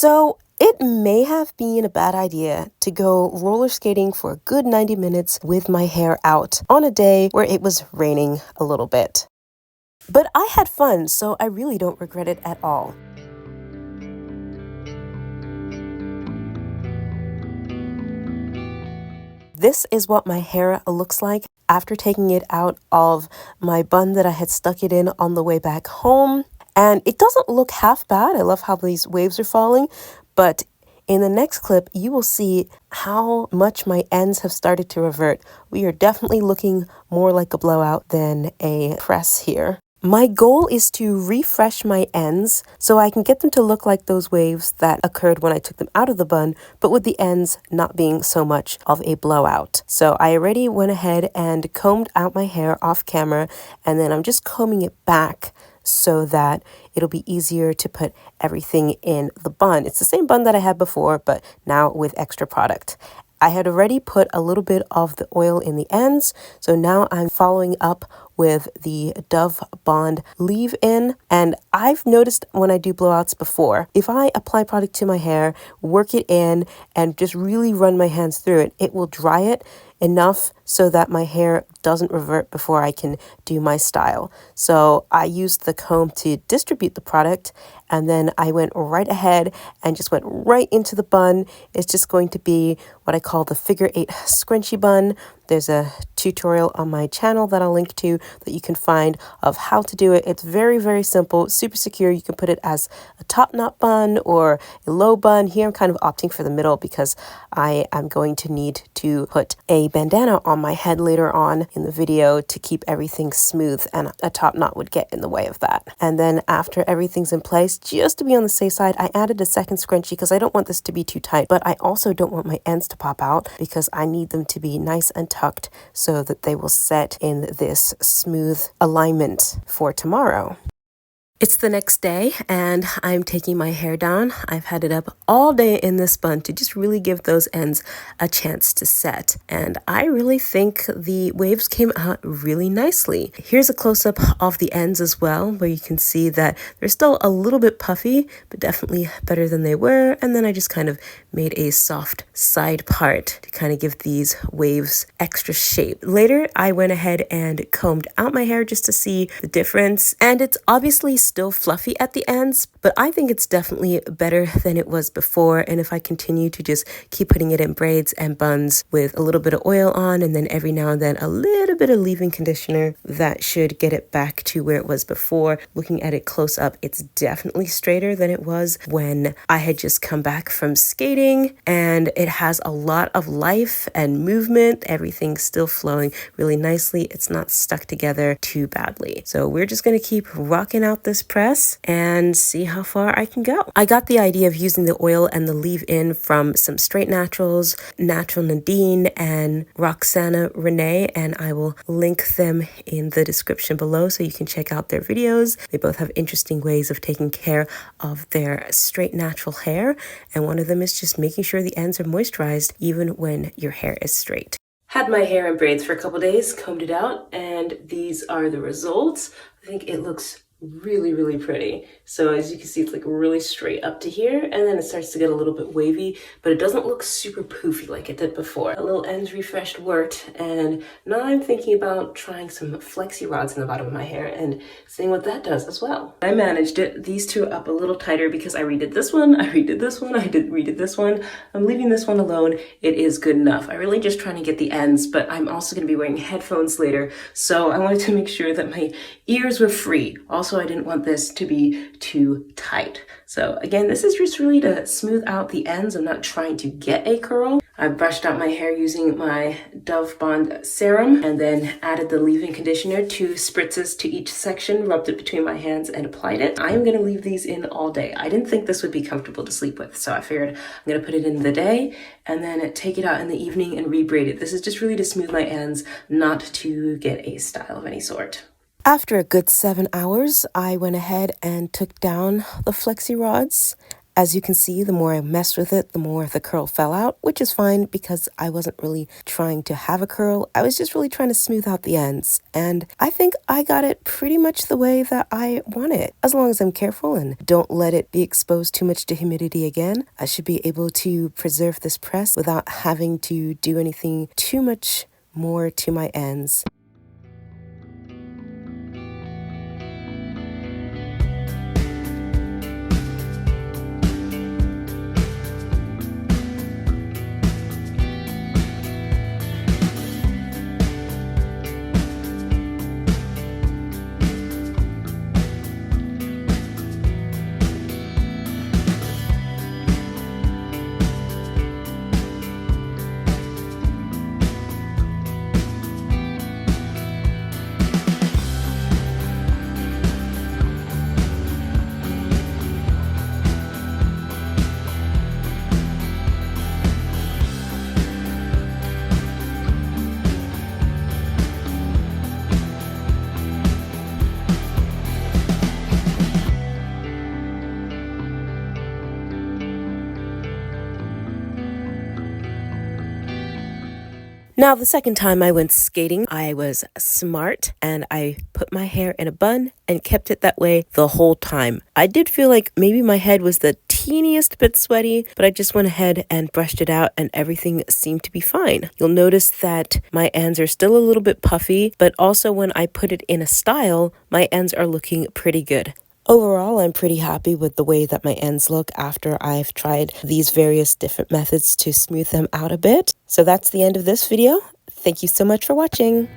So it may have been a bad idea to go roller skating for a good 90 minutes with my hair out on a day where it was raining a little bit. But I had fun, so I really don't regret it at all. This is what my hair looks like after taking it out of my bun that I had stuck it in on the way back home. And it doesn't look half bad. I love how these waves are falling, but in the next clip, you will see how much my ends have started to revert. We are definitely looking more like a blowout than a press here. My goal is to refresh my ends so I can get them to look like those waves that occurred when I took them out of the bun, but with the ends not being so much of a blowout. So I already went ahead and combed out my hair off camera, and then I'm just combing it back so that it'll be easier to put everything in the bun. It's the same bun that I had before, but now with extra product. I had already put a little bit of the oil in the ends, so now I'm following up with the Dove Bond leave-in. And I've noticed when I do blowouts before, if I apply product to my hair, work it in, and just really run my hands through it, it will dry it enough so that my hair doesn't revert before I can do my style. So I used the comb to distribute the product, and then I went right ahead and just went right into the bun. It's just going to be what I call the figure 8 scrunchie bun. There's a tutorial on my channel that I'll link to that you can find of how to do it. It's very, very simple, super secure. You can put it as a top knot bun or a low bun. Here I'm kind of opting for the middle because I am going to need to put a bandana on my head later on in the video to keep everything smooth, and a top knot would get in the way of that. And then after everything's in place, just to be on the safe side, I added a second scrunchie because I don't want this to be too tight, but I also don't want my ends to pop out because I need them to be nice and tucked so that they will set in this smooth alignment for tomorrow. It's the next day and I'm taking my hair down. I've had it up all day in this bun to just really give those ends a chance to set. And I really think the waves came out really nicely. Here's a close-up of the ends as well, where you can see that they're still a little bit puffy, but definitely better than they were. And then I just kind of made a soft side part to kind of give these waves extra shape. Later, I went ahead and combed out my hair just to see the difference. And it's obviously still fluffy at the ends, but I think it's definitely better than it was before. And if I continue to just keep putting it in braids and buns with a little bit of oil on, and then every now and then a little bit of leave-in conditioner, that should get it back to where it was before. Looking at it close up, it's definitely straighter than it was when I had just come back from skating, and it has a lot of life and movement. Everything's still flowing really nicely. It's not stuck together too badly. So we're just going to keep rocking out this press and see how far I can go. I got the idea of using the oil and the leave-in from some Straight Naturals, Natural Nadine, and Roxana Renee, and I will link them in the description below so you can check out their videos. They both have interesting ways of taking care of their straight natural hair, and one of them is just making sure the ends are moisturized even when your hair is straight. Had my hair in braids for a couple days, combed it out, and these are the results. I think it looks really, really pretty. So as you can see, it's like really straight up to here, and then it starts to get a little bit wavy, but it doesn't look super poofy like it did before. A little ends refreshed worked, and now I'm thinking about trying some flexi rods in the bottom of my hair and seeing what that does as well. I managed it. These two up a little tighter because I redid this one, I redid this one, redid this one. I'm leaving this one alone. It is good enough. I'm really just trying to get the ends, but I'm also going to be wearing headphones later, so I wanted to make sure that my ears were free. Also, I didn't want this to be too tight. So again, this is just really to smooth out the ends. I'm not trying to get a curl. I brushed out my hair using my Dove Bond serum and then added the leave-in conditioner, 2 spritzes to each section, rubbed it between my hands and applied it. I am going to leave these in all day. I didn't think this would be comfortable to sleep with, so I figured I'm going to put it in the day and then take it out in the evening and rebraid it. This is just really to smooth my ends, not to get a style of any sort. After a good 7 hours, I went ahead and took down the flexi rods, As you can see, the more I messed with it, the more the curl fell out, which is fine because I wasn't really trying to have a curl. I was just really trying to smooth out the ends. And I think I got it pretty much the way that I want it. As long as I'm careful and don't let it be exposed too much to humidity again, I should be able to preserve this press without having to do anything too much more to my ends. Now, the second time I went skating, I was smart and I put my hair in a bun and kept it that way the whole time. I did feel like maybe my head was the teeniest bit sweaty, but I just went ahead and brushed it out and everything seemed to be fine. You'll notice that my ends are still a little bit puffy, but also when I put it in a style, my ends are looking pretty good. Overall, I'm pretty happy with the way that my ends look after I've tried these various different methods to smooth them out a bit. So that's the end of this video. Thank you so much for watching.